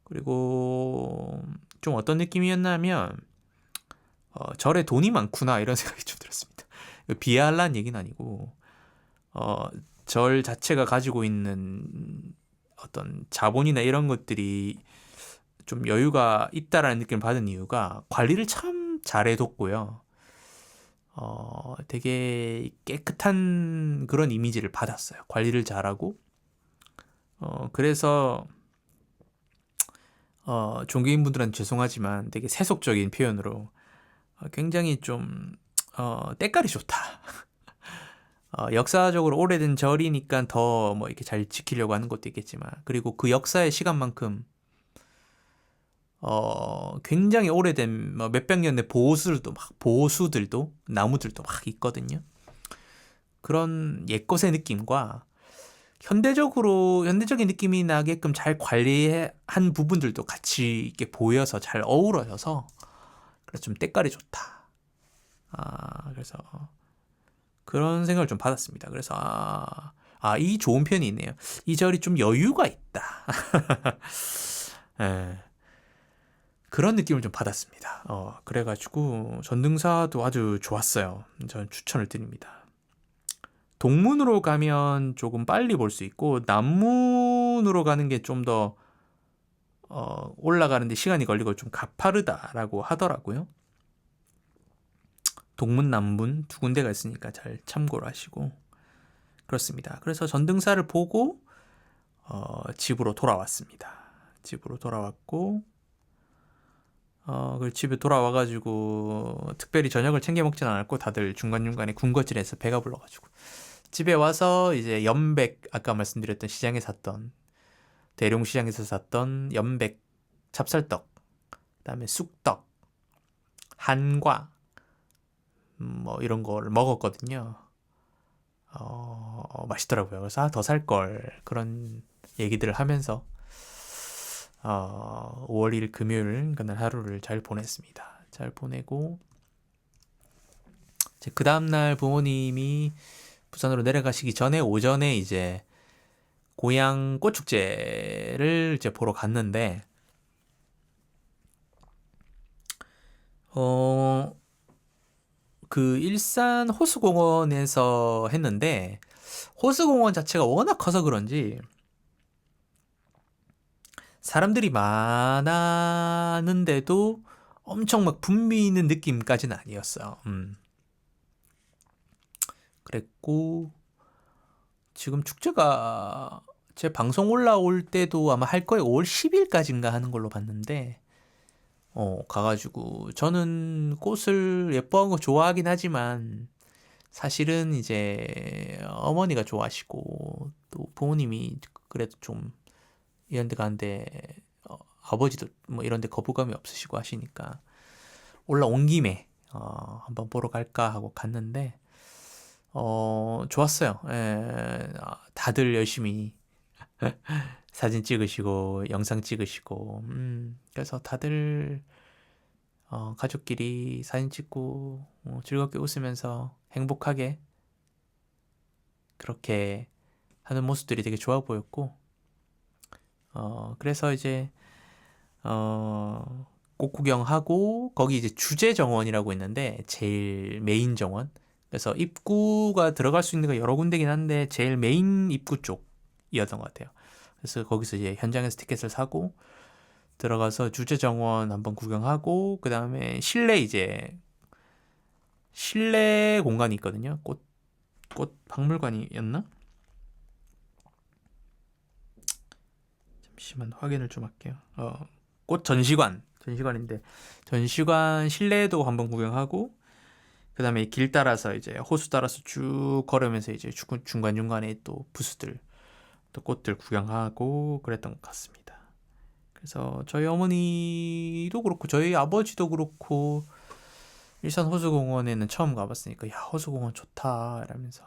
그리고 좀 어떤 느낌이었냐면 절에 돈이 많구나 이런 생각이 좀 들었습니다. 비하할란 얘기는 아니고 절 자체가 가지고 있는 어떤 자본이나 이런 것들이 좀 여유가 있다라는 느낌을 받은 이유가 관리를 참 잘해뒀고요. 되게 깨끗한 그런 이미지를 받았어요. 관리를 잘하고, 그래서 종교인분들은 죄송하지만 되게 세속적인 표현으로 굉장히 좀 때깔이 좋다. 역사적으로 오래된 절이니까 더 뭐 이렇게 잘 지키려고 하는 것도 있겠지만, 그리고 그 역사의 시간만큼 굉장히 오래된 뭐 몇백 년의 보수들도 나무들도 막 있거든요. 그런 옛것의 느낌과 현대적인 느낌이 나게끔 잘 관리한 부분들도 같이 이렇게 보여서 잘 어우러져서 그래서 좀 때깔이 좋다. 그래서 그런 생각을 좀 받았습니다. 그래서 이 좋은 편이 있네요. 이 절이 좀 여유가 있다. 예, 그런 느낌을 좀 받았습니다. 그래가지고 전등사도 아주 좋았어요. 전 추천을 드립니다. 동문으로 가면 조금 빨리 볼 수 있고 남문으로 가는 게 좀 더 올라가는데 시간이 걸리고 좀 가파르다라고 하더라고요. 동문, 남문 두 군데가 있으니까 잘 참고를 하시고 그렇습니다. 그래서 전등사를 보고 집으로 돌아왔습니다. 집으로 돌아왔고 그 집에 돌아와가지고 특별히 저녁을 챙겨 먹진 않았고 다들 중간중간에 군것질해서 배가 불러가지고 집에 와서 이제 연백, 아까 말씀드렸던 시장에 샀던 대룡시장에서 샀던 연백 찹쌀떡, 그다음에 쑥떡, 한과 뭐 이런 거를 먹었거든요. 맛있더라고요. 그래서 더 살 걸 그런 얘기들을 하면서 5월 1일 금요일 그날 하루를 잘 보냈습니다. 잘 보내고 그 다음날 부모님이 부산으로 내려가시기 전에 오전에 이제 고향 꽃축제를 이제 보러 갔는데 그 일산 호수공원에서 했는데 호수공원 자체가 워낙 커서 그런지 사람들이 많았는데도 엄청 막 분위 있는 느낌까지는 아니었어요. 그랬고 지금 축제가 제 방송 올라올 때도 아마 할 거예요. 5월 10일까지인가 하는 걸로 봤는데 가가지고 저는 꽃을 예뻐하는 거 좋아하긴 하지만 사실은 이제 어머니가 좋아하시고 또 부모님이 그래도 좀 이런 데 가는데 아버지도 뭐 이런 데 거부감이 없으시고 하시니까 올라온 김에 한번 보러 갈까 하고 갔는데 좋았어요. 다들 열심히 사진 찍으시고 영상 찍으시고 그래서 다들 가족끼리 사진 찍고 즐겁게 웃으면서 행복하게 그렇게 하는 모습들이 되게 좋아 보였고 그래서 이제 꽃 구경하고 거기 이제 주제 정원이라고 있는데 제일 메인 정원 그래서 입구가 들어갈 수 있는 거 여러 군데긴 한데 제일 메인 입구 쪽이었던 것 같아요. 그래서 거기서 이제 현장에서 티켓을 사고 들어가서 주제 정원 한번 구경하고 그 다음에 실내 공간이 있거든요. 꽃 박물관이었나? 잠시만 확인을 좀 할게요. 꽃 전시관인데 전시관 실내도 한번 구경하고 그 다음에 길 따라서 이제 호수 따라서 쭉 걸으면서 이제 중간중간에 또 부스들 또 꽃들 구경하고 그랬던 것 같습니다. 그래서 저희 어머니도 그렇고 저희 아버지도 그렇고 일산 호수공원에는 처음 가봤으니까 야 호수공원 좋다 이러면서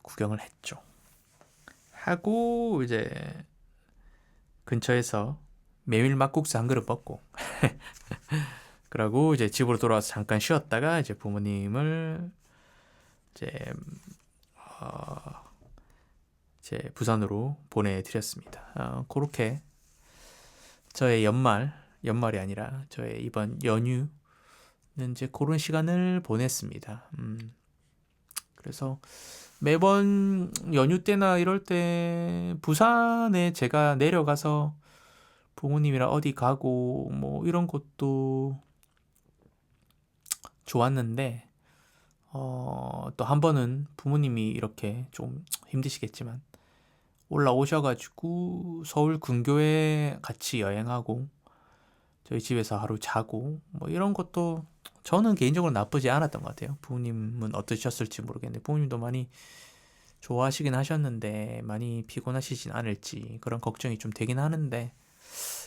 구경을 했죠. 하고 이제 근처에서 메밀 막국수 한 그릇 먹고 그러고 이제 집으로 돌아와서 잠깐 쉬었다가 이제 부모님을 이제 부산으로 보내드렸습니다. 그렇게 저의 연말이 아니라 저의 이번 연휴는 이제 그런 시간을 보냈습니다. 그래서 매번 연휴 때나 이럴 때 부산에 제가 내려가서 부모님이랑 어디 가고 뭐 이런 것도 좋았는데 또 한 번은 부모님이 이렇게 좀 힘드시겠지만 올라오셔가지고 서울 근교에 같이 여행하고 저희 집에서 하루 자고 뭐 이런 것도 저는 개인적으로 나쁘지 않았던 것 같아요. 부모님은 어떠셨을지 모르겠는데 부모님도 많이 좋아하시긴 하셨는데 많이 피곤하시진 않을지 그런 걱정이 좀 되긴 하는데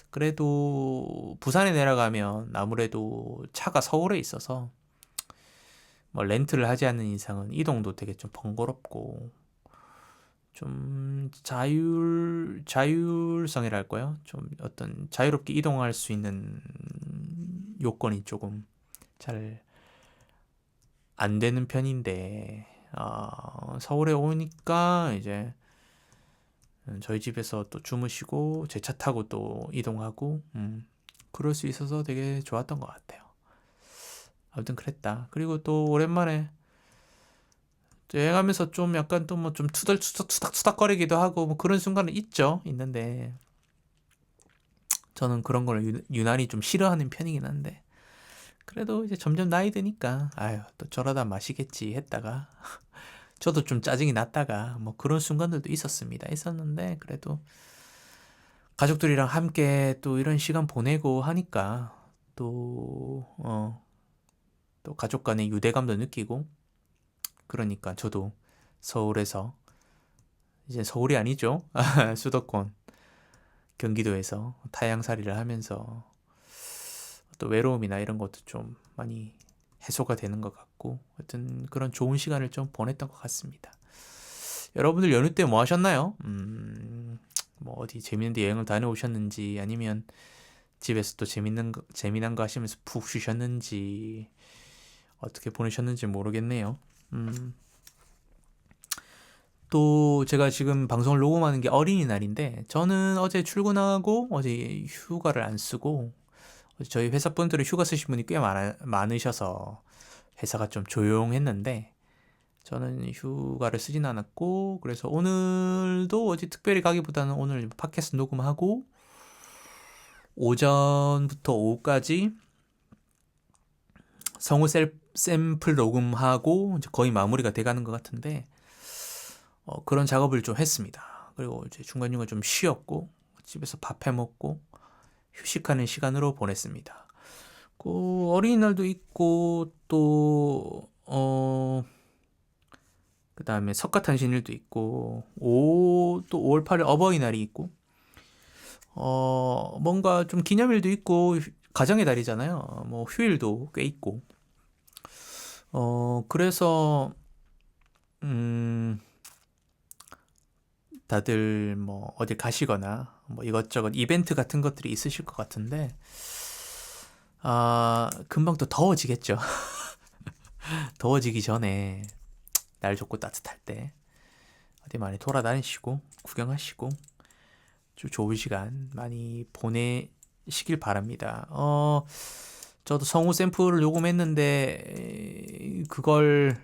그래도 부산에 내려가면 아무래도 차가 서울에 있어서 뭐 렌트를 하지 않는 이상은 이동도 되게 좀 번거롭고 좀 자율성이랄까요? 좀 어떤 자유롭게 이동할 수 있는 요건이 조금 잘 안 되는 편인데 서울에 오니까 이제 저희 집에서 또 주무시고 제 차 타고 또 이동하고 그럴 수 있어서 되게 좋았던 것 같아요. 아무튼 그랬다. 그리고 또 오랜만에 또 여행하면서 좀 약간 또 뭐 좀 투닥투닥거리기도 하고 뭐 그런 순간은 있는데 저는 그런 걸 유난히 좀 싫어하는 편이긴 한데 그래도 이제 점점 나이 드니까 아유 또 저러다 마시겠지 했다가 저도 좀 짜증이 났다가 뭐 그런 순간들도 있었는데 그래도 가족들이랑 함께 또 이런 시간 보내고 하니까 또 또 가족 간의 유대감도 느끼고 그러니까 저도 서울에서 이제 서울이 아니죠. 수도권 경기도에서 타향살이를 하면서 또 외로움이나 이런 것도 좀 많이 해소가 되는 것 같고 하여튼 그런 좋은 시간을 좀 보냈던 것 같습니다. 여러분들 연휴 때 뭐 하셨나요? 뭐 어디 재밌는 데 여행을 다녀오셨는지 아니면 집에서 또 재미난 거 하시면서 푹 쉬셨는지 어떻게 보내셨는지 모르겠네요. 또 제가 지금 방송을 녹음하는 게 어린이날인데 저는 어제 출근하고 어제 휴가를 안 쓰고 저희 회사 분들은 휴가 쓰신 분이 꽤 많으셔서 회사가 좀 조용했는데 저는 휴가를 쓰진 않았고 그래서 오늘도 어제 특별히 가기보다는 오늘 팟캐스트 녹음하고 오전부터 오후까지 성우 샘플 녹음하고 이제 거의 마무리가 돼가는 것 같은데 그런 작업을 좀 했습니다. 그리고 이제 중간중간 좀 쉬었고 집에서 밥 해 먹고 휴식하는 시간으로 보냈습니다. 그 어린이날도 있고 또 그다음에 석가탄신일도 있고 또 5월 8일 어버이날이 있고 뭔가 좀 기념일도 있고 가정의 달이잖아요. 뭐 휴일도 꽤 있고 그래서 다들 뭐 어디 가시거나 뭐 이것저것 이벤트 같은 것들이 있으실 것 같은데 금방 또 더워지겠죠. 더워지기 전에 날 좋고 따뜻할 때 어디 많이 돌아다니시고 구경하시고 좀 좋은 시간 많이 보내시길 바랍니다. 저도 성우 샘플을 녹음했는데 그걸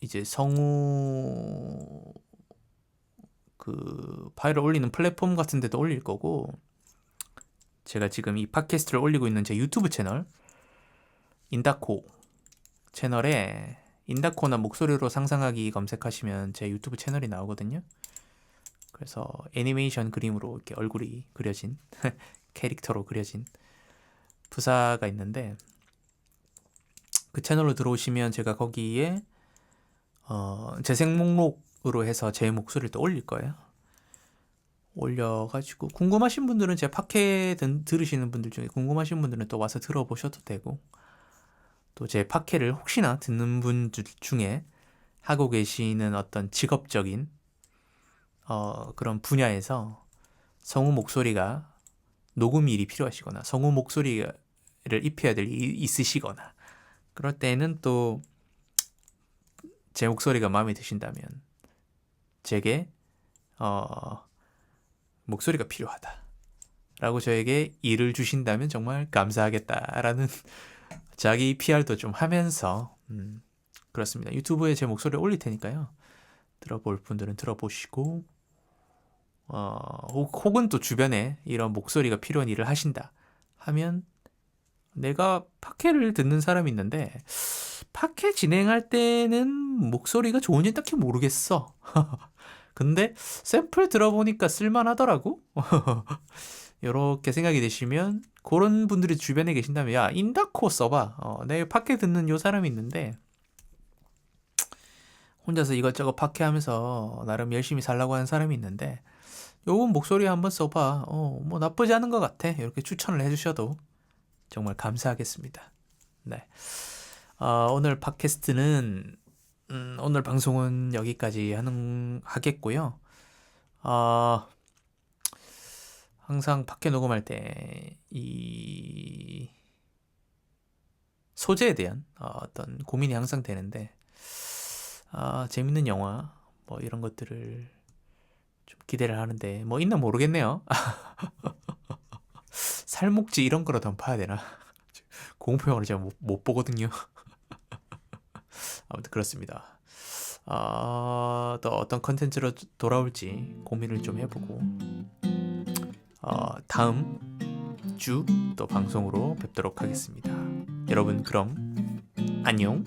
이제 성우 그 파일을 올리는 플랫폼 같은 데도 올릴 거고 제가 지금 이 팟캐스트를 올리고 있는 제 유튜브 채널 인다코 채널에 인다코나 목소리로 상상하기 검색하시면 제 유튜브 채널이 나오거든요. 그래서 애니메이션 그림으로 이렇게 얼굴이 그려진 캐릭터로 그려진 부사가 있는데 그 채널로 들어오시면 제가 거기에 재생 목록으로 해서 제 목소리를 또 올릴 거예요. 올려가지고 궁금하신 분들은 제 팟캐 들으시는 분들 중에 궁금하신 분들은 또 와서 들어보셔도 되고 또 제 팟캐를 혹시나 듣는 분들 중에 하고 계시는 어떤 직업적인 그런 분야에서 성우 목소리가 녹음일이 필요하시거나 성우 목소리를 입혀야 될 일이 있으시거나 그럴 때는 또 제 목소리가 마음에 드신다면 제게 목소리가 필요하다 라고 저에게 일을 주신다면 정말 감사하겠다라는 자기 PR도 좀 하면서 그렇습니다. 유튜브에 제 목소리를 올릴 테니까요. 들어볼 분들은 들어보시고 혹은 또 주변에 이런 목소리가 필요한 일을 하신다 하면 내가 팟캐를 듣는 사람이 있는데 팟캐 진행할 때는 목소리가 좋은지 딱히 모르겠어. 근데 샘플 들어보니까 쓸만하더라고. 이렇게 생각이 되시면 그런 분들이 주변에 계신다면 야 인다코 써봐. 내 팟캐 듣는 요 사람이 있는데 혼자서 이것저것 팟캐하면서 나름 열심히 살라고 하는 사람이 있는데 요번 목소리 한번 써봐. 뭐 나쁘지 않은 것 같아. 이렇게 추천을 해주셔도 정말 감사하겠습니다. 네. 오늘 팟캐스트는 오늘 방송은 여기까지 하겠고요. 항상 팟캐 녹음할 때 이 소재에 대한 어떤 고민이 항상 되는데 재밌는 영화 뭐 이런 것들을 좀 기대를 하는데 뭐 있나 모르겠네요. 살목지 이런 거라도 한번 봐야 되나? 공포 영화를 제가 못 보거든요. 아무튼 그렇습니다. 또 어떤 컨텐츠로 돌아올지 고민을 좀 해보고 다음 주 또 방송으로 뵙도록 하겠습니다. 여러분 그럼 안녕.